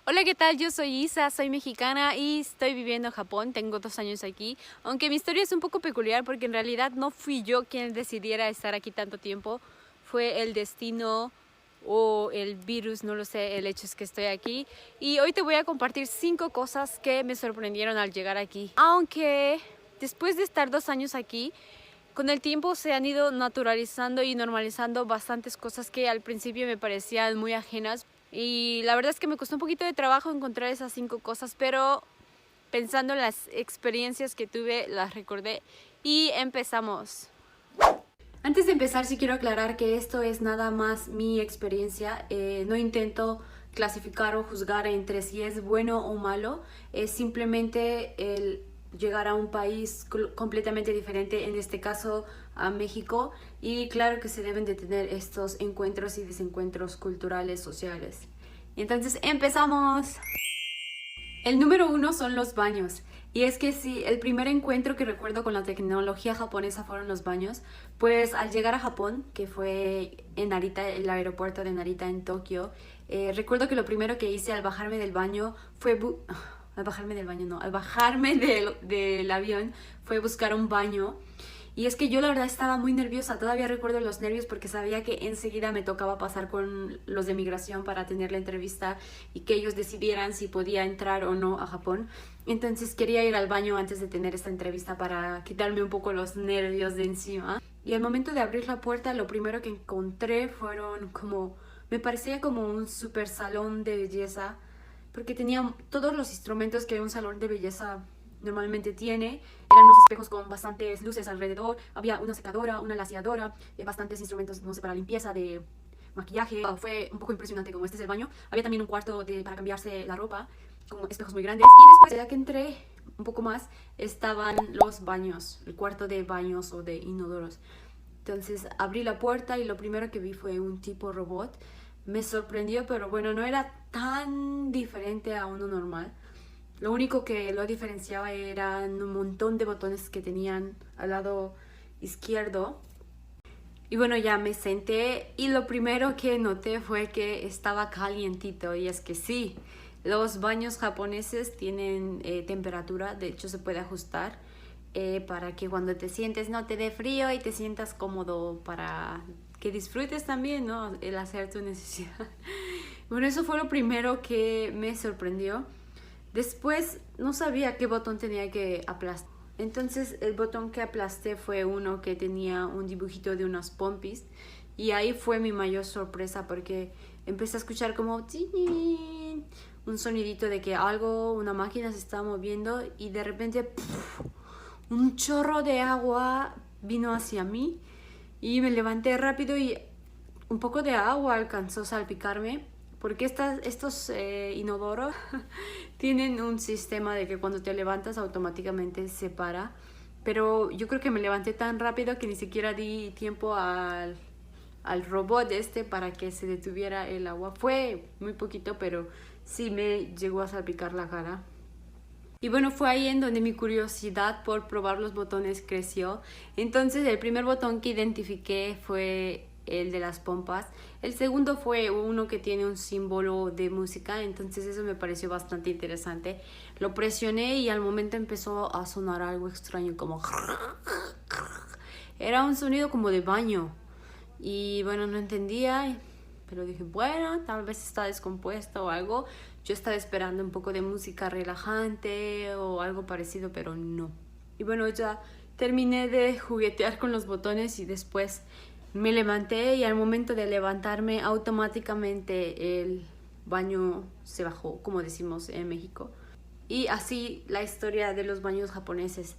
Hola, ¿qué tal? Yo soy Isa, soy mexicana y estoy viviendo en Japón, tengo 2 años aquí, aunque mi historia es un poco peculiar porque en realidad no fui yo quien decidiera estar aquí tanto tiempo, fue el destino o el virus, no lo sé, el hecho es que estoy aquí y hoy te voy a compartir 5 cosas que me sorprendieron al llegar aquí, aunque después de estar 2 años aquí, con el tiempo se han ido naturalizando y normalizando bastantes cosas que al principio me parecían muy ajenas. Y la verdad es que me costó un poquito de trabajo encontrar esas 5 cosas, pero pensando en las experiencias que tuve, las recordé y empezamos. Antes de empezar, sí quiero aclarar que esto es nada más mi experiencia. No intento clasificar o juzgar entre si es bueno o malo. Es simplemente el llegar a un país completamente diferente, en este caso a México. Y claro que se deben de tener estos encuentros y desencuentros culturales, sociales. Entonces, empezamos. El número 1 son los baños. Y es que sí, el primer encuentro que recuerdo con la tecnología japonesa fueron los baños. Pues al llegar a Japón, que fue en Narita, el aeropuerto de Narita en Tokio, recuerdo que lo primero que hice al bajarme del baño fue... al bajarme del baño, no, al bajarme del avión fue buscar un baño. Y es que yo la verdad estaba muy nerviosa, todavía recuerdo los nervios porque sabía que enseguida me tocaba pasar con los de migración para tener la entrevista y que ellos decidieran si podía entrar o no a Japón. Entonces quería ir al baño antes de tener esta entrevista para quitarme un poco los nervios de encima. Y al momento de abrir la puerta, lo primero que encontré fueron como... me parecía como un super salón de belleza porque tenía todos los instrumentos que un salón de belleza normalmente tiene. Eran unos espejos con bastantes luces alrededor, había una secadora, una laseadora, bastantes instrumentos, no sé, para limpieza de maquillaje. Fue un poco impresionante como este es el baño. Había también un cuarto para cambiarse la ropa, con espejos muy grandes. Y después, ya que entré un poco más, estaban los baños, el cuarto de baños o de inodoros. Entonces abrí la puerta y lo primero que vi fue un tipo robot. Me sorprendió, pero bueno, no era tan diferente a uno normal. Lo único que lo diferenciaba eran un montón de botones que tenían al lado izquierdo. Y bueno, ya me senté y lo primero que noté fue que estaba calientito. Y es que sí, los baños japoneses tienen temperatura, de hecho se puede ajustar para que cuando te sientes no te dé frío y te sientas cómodo para que disfrutes también, ¿no? El hacer tu necesidad. Bueno, eso fue lo primero que me sorprendió. Después no sabía qué botón tenía que aplastar. Entonces el botón que aplasté fue uno que tenía un dibujito de unas pompis. Y ahí fue mi mayor sorpresa porque empecé a escuchar como un sonidito de que algo, una máquina se estaba moviendo y de repente un chorro de agua vino hacia mí y me levanté rápido y un poco de agua alcanzó a salpicarme porque estos inodoros tienen un sistema de que cuando te levantas automáticamente se para, pero yo creo que me levanté tan rápido que ni siquiera di tiempo al robot para que se detuviera el agua. Fue muy poquito, pero sí me llegó a salpicar la cara. Y bueno, fue ahí en donde mi curiosidad por probar los botones creció. Entonces el primer botón que identifiqué fue el de las pompas. El segundo fue uno que tiene un símbolo de música, entonces eso me pareció bastante interesante. Lo presioné y al momento empezó a sonar algo extraño, como... Era un sonido como de baño. Y bueno, no entendía, pero dije, bueno, tal vez está descompuesto o algo. Yo estaba esperando un poco de música relajante o algo parecido, pero no. Y bueno, ya terminé de juguetear con los botones y después me levanté y al momento de levantarme automáticamente el baño se bajó, como decimos en México. Y así la historia de los baños japoneses.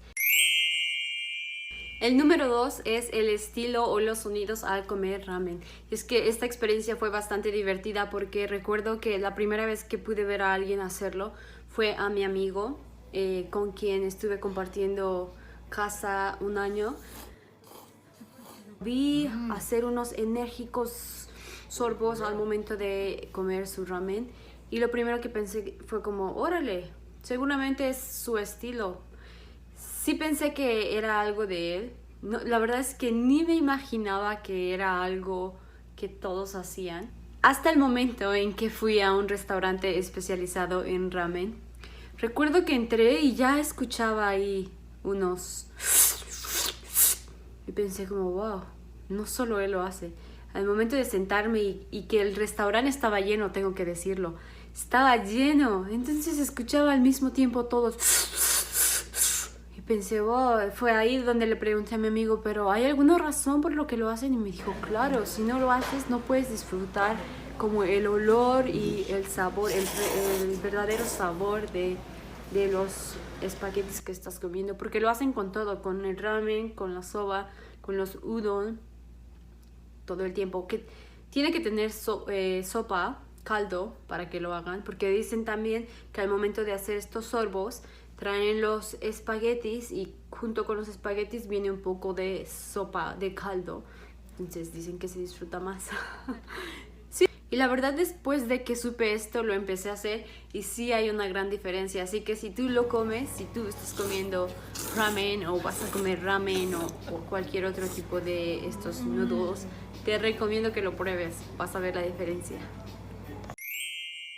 El número 2 es el estilo o los sonidos al comer ramen. Y es que esta experiencia fue bastante divertida porque recuerdo que la primera vez que pude ver a alguien hacerlo fue a mi amigo con quien estuve compartiendo casa un año. Vi hacer unos enérgicos sorbos al momento de comer su ramen y lo primero que pensé fue como, órale, seguramente es su estilo. Sí pensé que era algo de él. No, la verdad es que ni me imaginaba que era algo que todos hacían. hasta el momento en que fui a un restaurante especializado en ramen. Recuerdo que entré y ya escuchaba ahí unos... Y pensé como, wow, no solo él lo hace. Al momento de sentarme y que el restaurante estaba lleno, tengo que decirlo, estaba lleno. Entonces escuchaba al mismo tiempo todos... Y pensé, wow, fue ahí donde le pregunté a mi amigo, pero ¿hay alguna razón por lo que lo hacen? Y me dijo, claro, si no lo haces no puedes disfrutar como el olor y el sabor, el verdadero sabor de los espaguetis que estás comiendo, porque lo hacen con todo, con el ramen, con la soba, con los udon, todo el tiempo. Que tiene que tener sopa, caldo, para que lo hagan, porque dicen también que al momento de hacer estos sorbos traen los espaguetis y junto con los espaguetis viene un poco de sopa, de caldo, entonces dicen que se disfruta más. Sí. Y la verdad, después de que supe esto, lo empecé a hacer y sí hay una gran diferencia. Así que si tú lo comes, si tú estás comiendo ramen o vas a comer ramen o cualquier otro tipo de estos noodles, te recomiendo que lo pruebes. Vas a ver la diferencia.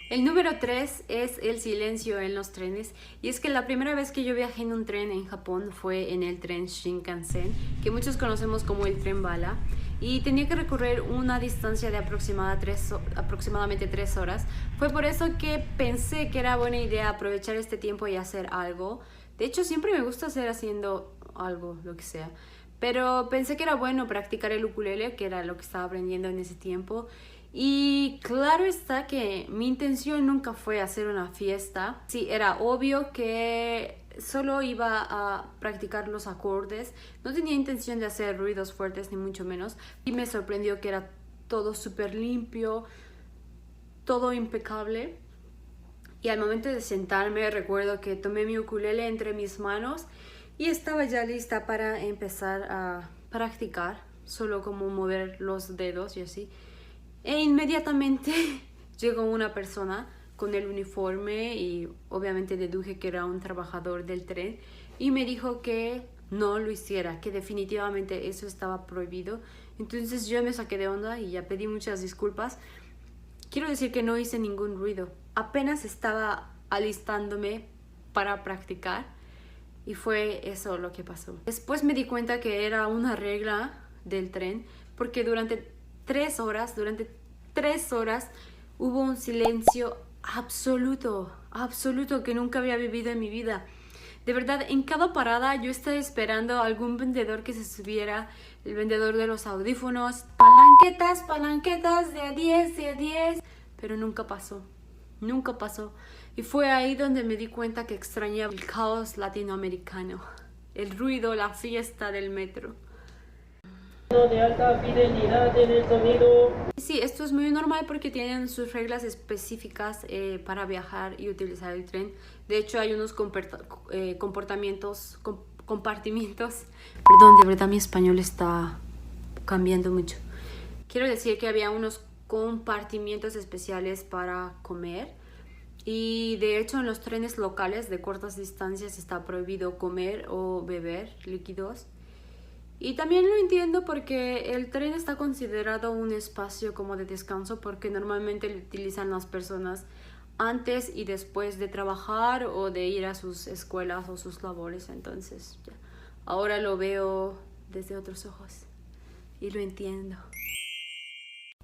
El número 3 es el silencio en los trenes. Y es que la primera vez que yo viajé en un tren en Japón fue en el tren Shinkansen, que muchos conocemos como el tren bala. Y tenía que recorrer una distancia de aproximadamente 3 horas. Fue por eso que pensé que era buena idea aprovechar este tiempo y hacer algo. De hecho, siempre me gusta haciendo algo, lo que sea. Pero pensé que era bueno practicar el ukulele, que era lo que estaba aprendiendo en ese tiempo. Y claro está que mi intención nunca fue hacer una fiesta. Sí, era obvio que solo iba a practicar los acordes. No tenía intención de hacer ruidos fuertes ni mucho menos. Y me sorprendió que era todo súper limpio, todo impecable. Y al momento de sentarme recuerdo que tomé mi ukulele entre mis manos y estaba ya lista para empezar a practicar. Solo como mover los dedos y así. E inmediatamente llegó una persona con el uniforme y obviamente deduje que era un trabajador del tren y me dijo que no lo hiciera, que definitivamente eso estaba prohibido. Entonces yo me saqué de onda y ya pedí muchas disculpas. Quiero decir que no hice ningún ruido, apenas estaba alistándome para practicar y fue eso lo que pasó. Después me di cuenta que era una regla del tren porque durante 3 horas hubo un silencio absoluto que nunca había vivido en mi vida. De verdad, en cada parada yo estaba esperando a algún vendedor que se subiera, el vendedor de los audífonos, palanquetas, de a 10, pero nunca pasó. Y fue ahí donde me di cuenta que extrañaba el caos latinoamericano, el ruido, la fiesta del metro. De alta fidelidad en el sonido. Sí, esto es muy normal porque tienen sus reglas específicas para viajar y utilizar el tren. De hecho, hay unos compartimientos. Perdón, de verdad mi español está cambiando mucho. Quiero decir que había unos compartimientos especiales para comer. Y de hecho en los trenes locales de cortas distancias está prohibido comer o beber líquidos. Y también lo entiendo porque el tren está considerado un espacio como de descanso porque normalmente lo utilizan las personas antes y después de trabajar o de ir a sus escuelas o sus labores. Entonces ya, ahora lo veo desde otros ojos y lo entiendo.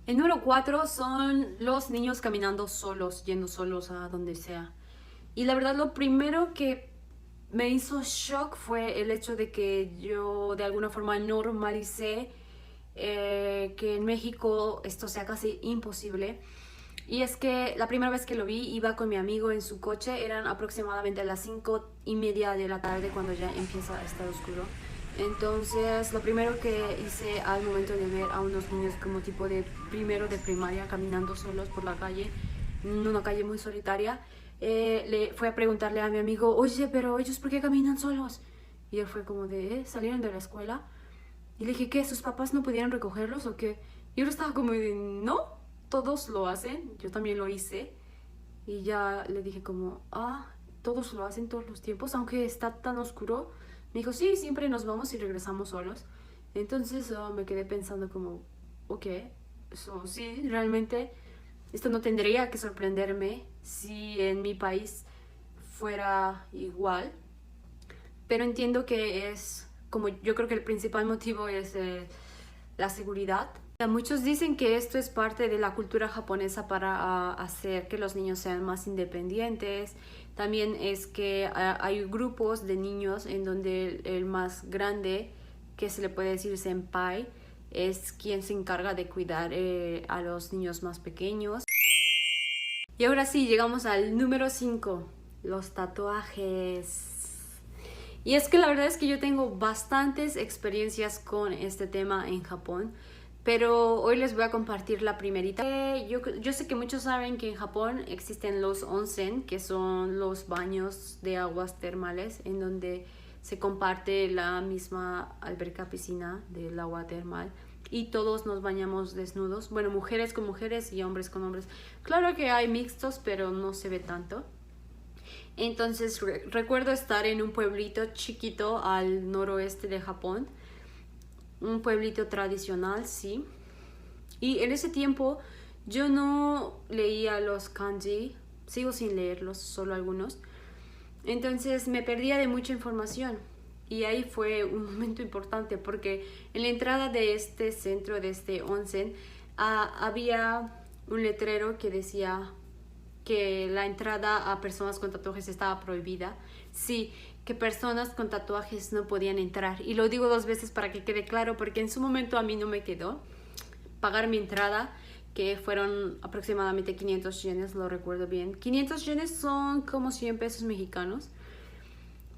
El número 4 son los niños caminando solos, yendo solos a donde sea. Y la verdad lo primero que me hizo shock fue el hecho de que yo de alguna forma normalicé que en México esto sea casi imposible. Y es que la primera vez que lo vi iba con mi amigo en su coche, eran aproximadamente las 5:30 de la tarde cuando ya empieza a estar oscuro. Entonces lo primero que hice al momento de ver a unos niños como tipo de primero de primaria caminando solos por la calle, en una calle muy solitaria, le fue a preguntarle a mi amigo, oye, pero ellos ¿por qué caminan solos? Y él fue como de, ¿salieron de la escuela? Y le dije, ¿qué? ¿Sus papás no pudieron recogerlos o qué? Y él estaba como de, no, todos lo hacen, yo también lo hice. Y ya le dije como, todos lo hacen todos los tiempos, aunque está tan oscuro. Me dijo, sí, siempre nos vamos y regresamos solos. Entonces me quedé pensando como, ok, eso sí, realmente Esto no tendría que sorprenderme si en mi país fuera igual, pero entiendo que es, como yo creo que el principal motivo es la seguridad. Muchos dicen que esto es parte de la cultura japonesa para hacer que los niños sean más independientes. También es que hay grupos de niños en donde el más grande, que se le puede decir senpai, es quien se encarga de cuidar a los niños más pequeños. Y ahora sí, llegamos al número 5, los tatuajes. Y es que la verdad es que yo tengo bastantes experiencias con este tema en Japón, pero hoy les voy a compartir la primerita. Yo sé que muchos saben que en Japón existen los onsen, que son los baños de aguas termales, en donde se comparte la misma alberca piscina del agua termal y todos nos bañamos desnudos. Bueno, mujeres con mujeres y hombres con hombres. Claro que hay mixtos, pero no se ve tanto. Entonces recuerdo estar en un pueblito chiquito al noroeste de Japón. Un pueblito tradicional, sí. Y en ese tiempo yo no leía los kanji. Sigo sin leerlos, solo algunos. Entonces me perdía de mucha información. Y ahí fue un momento importante porque en la entrada de este centro, de este onsen, había un letrero que decía que la entrada a personas con tatuajes estaba prohibida. Sí, que personas con tatuajes no podían entrar. Y lo digo 2 veces para que quede claro, porque en su momento a mí no me quedó pagar mi entrada, que fueron aproximadamente 500 yenes, lo recuerdo bien. 500 yenes son como 100 pesos mexicanos.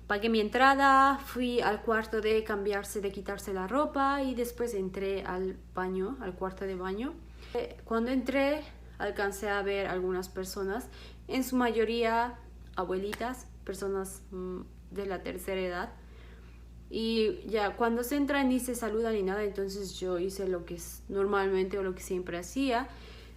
Pagué mi entrada, fui al cuarto de cambiarse, de quitarse la ropa y después entré al baño, al cuarto de baño. Cuando entré, alcancé a ver algunas personas, en su mayoría abuelitas, personas de la tercera edad. Y ya cuando se entra ni se saluda ni nada, entonces yo hice lo que es normalmente o lo que siempre hacía.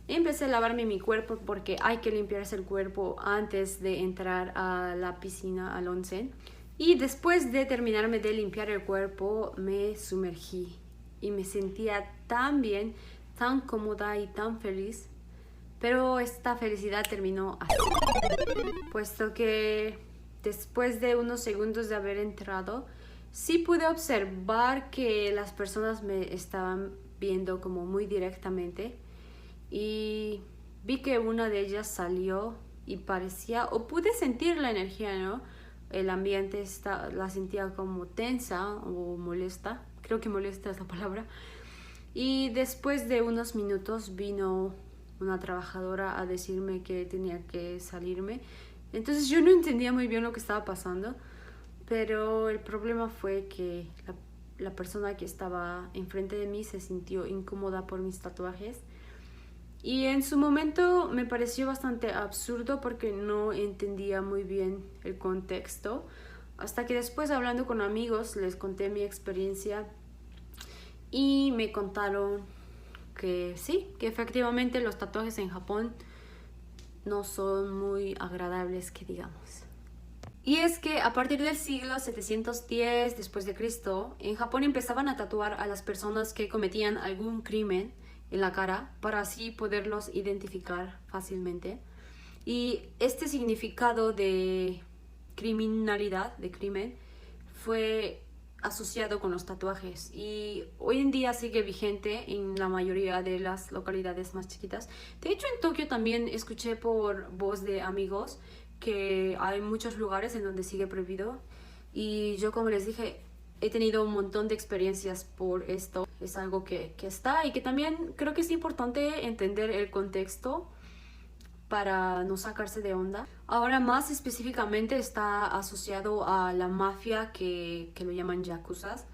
Empecé a lavarme mi cuerpo porque hay que limpiarse el cuerpo antes de entrar a la piscina, al onsen. Y después de terminarme de limpiar el cuerpo, me sumergí y me sentía tan bien, tan cómoda y tan feliz. Pero esta felicidad terminó así, puesto que después de unos segundos de haber entrado, sí pude observar que las personas me estaban viendo como muy directamente y vi que una de ellas salió y parecía, o pude sentir la energía, ¿no? El ambiente la sentía como tensa o molesta, creo que molesta es la palabra. Y después de unos minutos vino una trabajadora a decirme que tenía que salirme. Entonces yo no entendía muy bien lo que estaba pasando, pero el problema fue que la persona que estaba enfrente de mí se sintió incómoda por mis tatuajes. Y en su momento me pareció bastante absurdo porque no entendía muy bien el contexto. Hasta que después, hablando con amigos, les conté mi experiencia y me contaron que sí, que efectivamente los tatuajes en Japón no son muy agradables, que digamos. Y es que a partir del siglo 710 después de Cristo, en Japón empezaban a tatuar a las personas que cometían algún crimen en la cara para así poderlos identificar fácilmente. Y este significado de criminalidad, de crimen, fue asociado con los tatuajes y hoy en día sigue vigente en la mayoría de las localidades más chiquitas. De hecho, en Tokio también escuché por voz de amigos que hay muchos lugares en donde sigue prohibido y yo, como les dije, he tenido un montón de experiencias por esto. Es algo que está y que también creo que es importante entender el contexto para no sacarse de onda. Ahora, más específicamente, está asociado a la mafia que lo llaman yakuzas.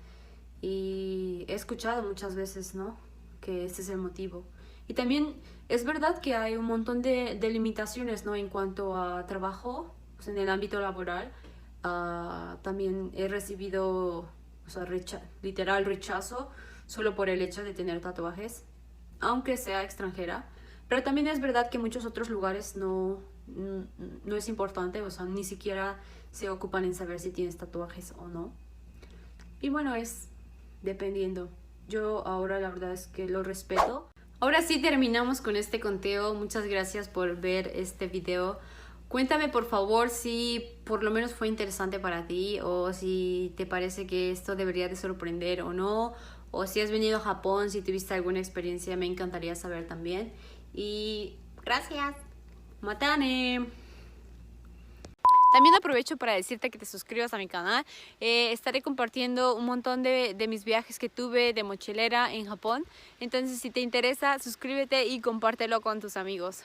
Y he escuchado muchas veces, ¿no?, que este es el motivo. Y también es verdad que hay un montón de limitaciones, ¿no?, en cuanto a trabajo, pues en el ámbito laboral. También he recibido, o sea, literal rechazo solo por el hecho de tener tatuajes, aunque sea extranjera. Pero también es verdad que en muchos otros lugares no es importante, o sea, ni siquiera se ocupan en saber si tienes tatuajes o no. Y bueno, es dependiendo. Yo ahora la verdad es que lo respeto. Ahora sí terminamos con este conteo. Muchas gracias por ver este video. Cuéntame por favor si por lo menos fue interesante para ti o si te parece que esto debería de sorprender o no, o si has venido a Japón, si tuviste alguna experiencia, me encantaría saber también. Y gracias. Matane. También aprovecho para decirte que te suscribas a mi canal. Estaré compartiendo un montón de mis viajes que tuve de mochilera en Japón. Entonces si te interesa, suscríbete y compártelo con tus amigos.